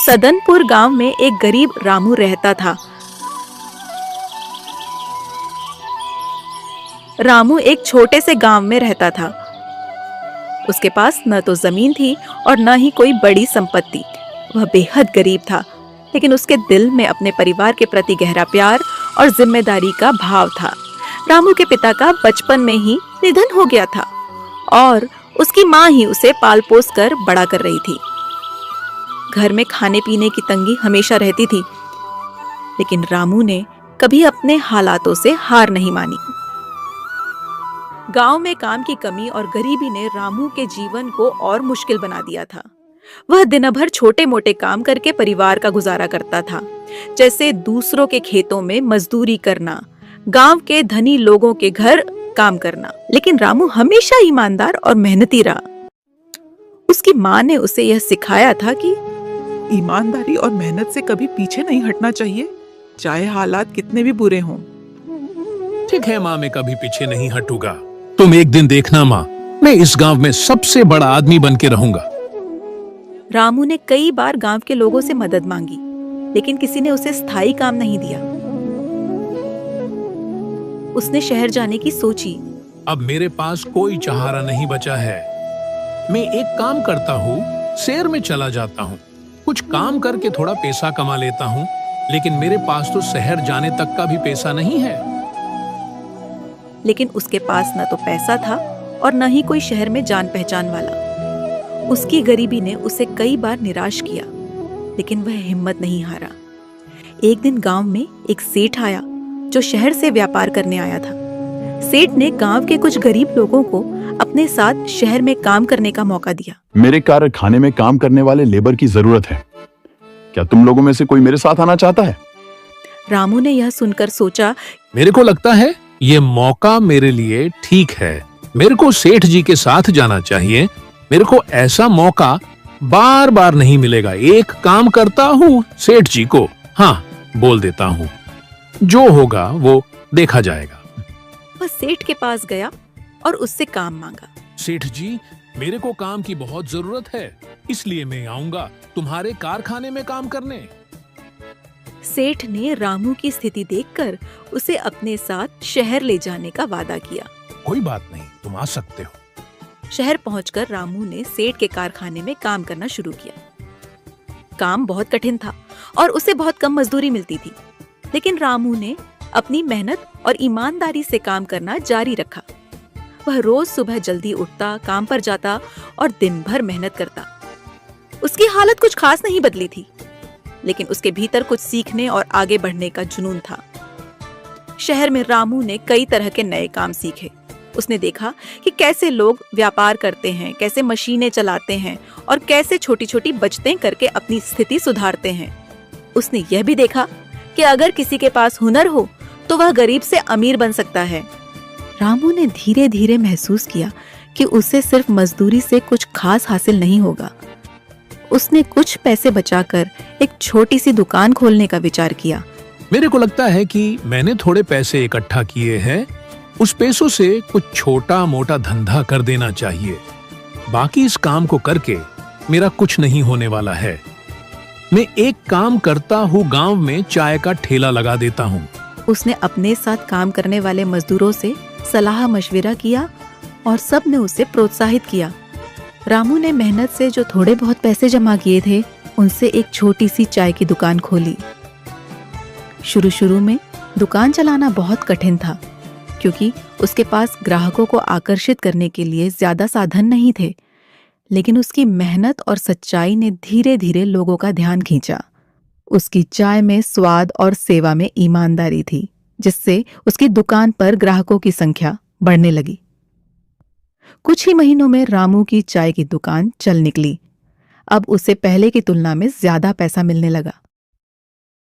सदनपुर गांव में एक गरीब रामू रहता था। रामू एक छोटे से गांव में रहता था। उसके पास न तो जमीन थी और न ही कोई बड़ी संपत्ति। वह बेहद गरीब था, लेकिन उसके दिल में अपने परिवार के प्रति गहरा प्यार और जिम्मेदारी का भाव था। रामू के पिता का बचपन में ही निधन हो गया था और उसकी माँ ही उसे पाल पोस कर बड़ा कर रही थी। घर में खाने पीने की तंगी हमेशा रहती थी, लेकिन रामू ने कभी अपने हालातों से हार नहीं मानी। गांव में काम की कमी और गरीबी ने रामू के जीवन को और मुश्किल बना दिया था। वह दिन भर छोटे मोटे काम करके परिवार का गुजारा करता था, जैसे दूसरों के खेतों में मजदूरी करना, गांव के धनी लोगों के घर काम करना। लेकिन रामू हमेशा ईमानदार और मेहनती रहा। उसकी माँ ने उसे यह सिखाया था कि ईमानदारी और मेहनत से कभी पीछे नहीं हटना चाहिए, चाहे हालात कितने भी बुरे हों। ठीक है माँ, मैं कभी पीछे नहीं हटूंगा। तुम एक दिन देखना माँ, मैं इस गांव में सबसे बड़ा आदमी बन के रहूंगा। रामू ने कई बार गांव के लोगों से मदद मांगी, लेकिन किसी ने उसे स्थायी काम नहीं दिया। उसने शहर जाने की सोची। अब मेरे पास कोई सहारा नहीं बचा है। मैं एक काम करता हूँ, शहर में चला जाता हूँ, कुछ काम करके थोड़ा पैसा कमा लेता हूँ, लेकिन मेरे पास तो शहर जाने तक का भी पैसा नहीं है। लेकिन उसके पास न तो पैसा था और न ही कोई शहर में जान पहचान वाला। उसकी गरीबी ने उसे कई बार निराश किया, लेकिन वह हिम्मत नहीं हारा। एक दिन गांव में एक सेठ आया जो शहर से व्यापार करने आया था। सेठ ने गांव के कुछ गरीब लोगों को अपने साथ शहर में काम करने का मौका दिया। मेरे कारखाने में काम करने वाले लेबर की जरूरत है। क्या तुम लोगों में से कोई मेरे साथ आना चाहता है? रामू ने यह सुनकर सोचा, मेरे को लगता है ये मौका मेरे लिए ठीक है। मेरे को सेठ जी के साथ जाना चाहिए। मेरे को ऐसा मौका बार बार नहीं मिलेगा। एक काम करता हूँ, सेठ जी को हाँ बोल देता हूँ, जो होगा वो देखा जाएगा। वह सेठ के पास गया और उससे काम मांगा। सेठ जी, मेरे को काम की बहुत जरूरत है, इसलिए मैं आऊंगा तुम्हारे कारखाने में काम करने। सेठ ने रामू की स्थिति देखकर उसे अपने साथ शहर ले जाने का वादा किया। कोई बात नहीं, तुम आ सकते हो। शहर पहुंचकर रामू ने सेठ के कारखाने में काम करना शुरू किया। काम बहुत कठिन था और उसे बहुत कम मजदूरी मिलती थी, लेकिन रामू ने अपनी मेहनत और ईमानदारी से काम करना जारी रखा। वह रोज सुबह जल्दी उठता, काम पर जाता और दिन भर मेहनत करता। उसकी हालत कुछ खास नहीं बदली थी, लेकिन उसके भीतर कुछ सीखने और आगे बढ़ने का जुनून था। शहर में रामू ने कई तरह के नए काम सीखे। उसने देखा कि कैसे लोग व्यापार करते हैं, कैसे मशीनें चलाते हैं और कैसे छोटी छोटी बचतें करके अपनी स्थिति सुधारते हैं। उसने यह भी देखा कि अगर किसी के पास हुनर हो तो वह गरीब से अमीर बन सकता है। रामू ने धीरे धीरे महसूस किया कि उसे सिर्फ मजदूरी से कुछ खास हासिल नहीं होगा। उसने कुछ पैसे बचाकर एक छोटी सी दुकान खोलने का विचार किया। मेरे को लगता है कि मैंने थोड़े पैसे इकट्ठा किए हैं, उस पैसों से कुछ छोटा मोटा धंधा कर देना चाहिए। बाकी इस काम को करके मेरा कुछ नहीं होने वाला है। मैं एक काम करता हूँ, गांव में चाय का ठेला लगा देता हूँ। उसने अपने साथ काम करने वाले मजदूरों से सलाह मशविरा किया और सब ने उसे प्रोत्साहित किया। रामू ने मेहनत से जो थोड़े बहुत पैसे जमा किए थे, उनसे एक छोटी सी चाय की दुकान खोली। शुरू में दुकान चलाना बहुत कठिन था, क्योंकि उसके पास ग्राहकों को आकर्षित करने के लिए ज्यादा साधन नहीं थे। लेकिन उसकी मेहनत और सच्चाई ने धीरे धीरे लोगों का ध्यान खींचा। उसकी चाय में स्वाद और सेवा में ईमानदारी थी, जिससे उसकी दुकान पर ग्राहकों की संख्या बढ़ने लगी। कुछ ही महीनों में रामू की चाय की दुकान चल निकली। अब उसे पहले की तुलना में ज्यादा पैसा मिलने लगा।